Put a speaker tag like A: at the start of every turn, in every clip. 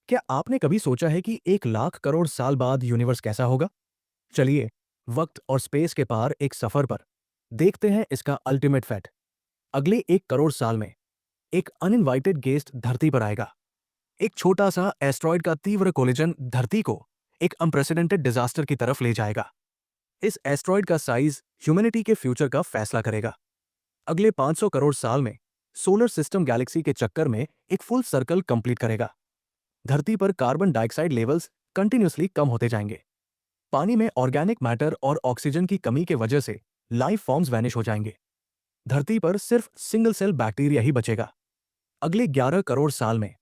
A: क्या आपने कभी सोचा है कि 1 लाख करोड़ साल बाद यूनिवर्स कैसा होगा? चलिए, वक्त और स्पेस के पार एक सफर पर देखते हैं इसका अल्टीमेट फैक्ट। अगले 1 करोड़ साल में एक अनइनवाइटेड गेस्ट धरती पर आएगा। एक छोटा सा एस्ट्रॉयड का तीव्र कोलिजन धरती को एक अनप्रेसिडेंटेड डिजास्टर की तरफ ले जाएगा। इस एस्ट्रॉयड का साइज ह्यूमैनिटी के फ्यूचर का फैसला करेगा। अगले 500 करोड़ साल में सोलर सिस्टम गैलेक्सी के चक्कर में एक फुल सर्कल कंप्लीट करेगा। धरती पर कार्बन डाइऑक्साइड लेवल्स कंटिन्यूसली कम होते जाएंगे। पानी में ऑर्गेनिक मैटर और ऑक्सीजन की कमी के वजह से लाइफ फॉर्म्स वैनिश हो जाएंगे। धरती पर सिर्फ सिंगल सेल बैक्टीरिया ही बचेगा। अगले 11 करोड़ साल में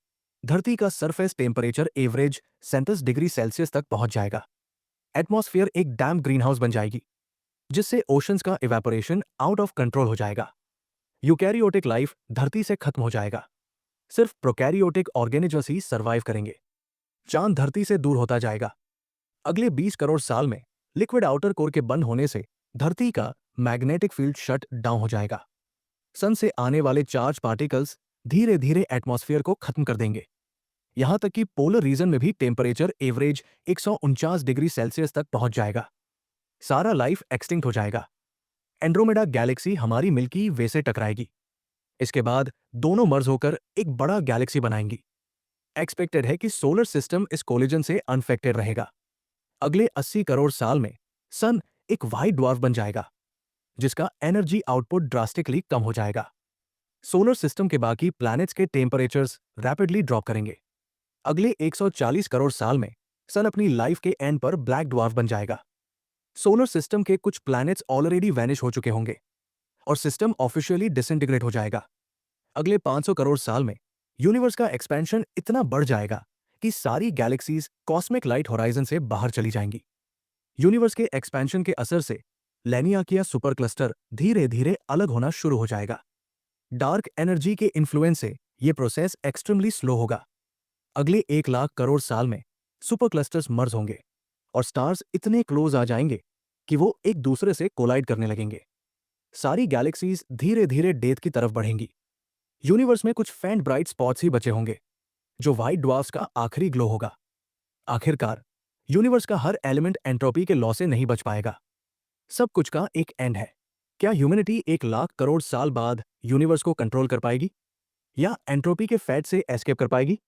A: धरती का surface temperature average 37 degree Celsius तक पहुंच जाएगा। एटमॉस्फेयर एक डैम ग्रीन हाउस बन जाएगी, जिससे ओशंस का इवेपोरेशन आउट ऑफ कंट्रोल हो जाएगा। यूकैरियोटिक लाइफ धरती से खत्म हो जाएगा। सिर्फ प्रोकैरियोटिक ऑर्गेनिजम्स ही सर्वाइव करेंगे। चांद धरती से दूर होता जाएगा। अगले 20 करोड़ साल में लिक्विड आउटर कोर के बंद होने से धरती का मैग्नेटिक फील्ड शट डाउन हो जाएगा। सन से आने वाले चार्ज पार्टिकल्स धीरे धीरे एटमॉस्फेयर को खत्म कर देंगे। यहां तक कि पोलर रीजन में भी टेम्परेचर एवरेज 149 डिग्री सेल्सियस तक पहुंच जाएगा। सारा लाइफ एक्सटिंक्ट हो जाएगा। एंड्रोमेडा गैलेक्सी हमारी मिल्की वे से टकराएगी। इसके बाद दोनों मर्ज होकर एक बड़ा गैलेक्सी बनाएंगी। एक्सपेक्टेड है कि सोलर सिस्टम इस कोलिजन से अनफेक्टेड रहेगा। अगले 80 करोड़ साल में सन एक व्हाइट ड्वार्फ बन जाएगा, जिसका एनर्जी आउटपुट ड्रास्टिकली कम हो जाएगा। सोलर सिस्टम के बाकी प्लैनेट्स के टेम्परेचर्स रैपिडली ड्रॉप करेंगे। अगले 140 करोड़ साल में सन अपनी लाइफ के एंड पर ब्लैक ड्वार्फ बन जाएगा। सोलर सिस्टम के कुछ प्लैनेट्स ऑलरेडी वैनिश हो चुके होंगे और सिस्टम ऑफिशियली डिसइंटीग्रेट हो जाएगा। अगले 500 करोड़ साल में यूनिवर्स का एक्सपेंशन इतना बढ़ जाएगा कि सारी गैलेक्सीज कॉस्मिक लाइट होराइजन से बाहर चली जाएंगी। यूनिवर्स के एक्सपेंशन के असर से लेनियाकिया सुपर क्लस्टर धीरे धीरे अलग होना शुरू हो जाएगा। डार्क एनर्जी के इन्फ्लुएंस से यह प्रोसेस एक्सट्रीमली स्लो होगा। अगले 1 लाख करोड़ साल में सुपर क्लस्टर्स मर्ज होंगे और स्टार्स इतने क्लोज आ जाएंगे कि वो एक दूसरे से कोलाइड करने लगेंगे। सारी गैलेक्सीज धीरे धीरे डेथ की तरफ बढ़ेंगी। यूनिवर्स में कुछ फेंट ब्राइट स्पॉट्स ही बचे होंगे, जो व्हाइट ड्वार्फ्स का आखिरी ग्लो होगा। आखिरकार यूनिवर्स का हर एलिमेंट एंट्रोपी के लॉ से नहीं बच पाएगा। सब कुछ का एक एंड है। क्या ह्यूमैनिटी 1 लाख करोड़ साल बाद यूनिवर्स को कंट्रोल कर पाएगी या एंट्रोपी के फैट से एस्केप कर पाएगी?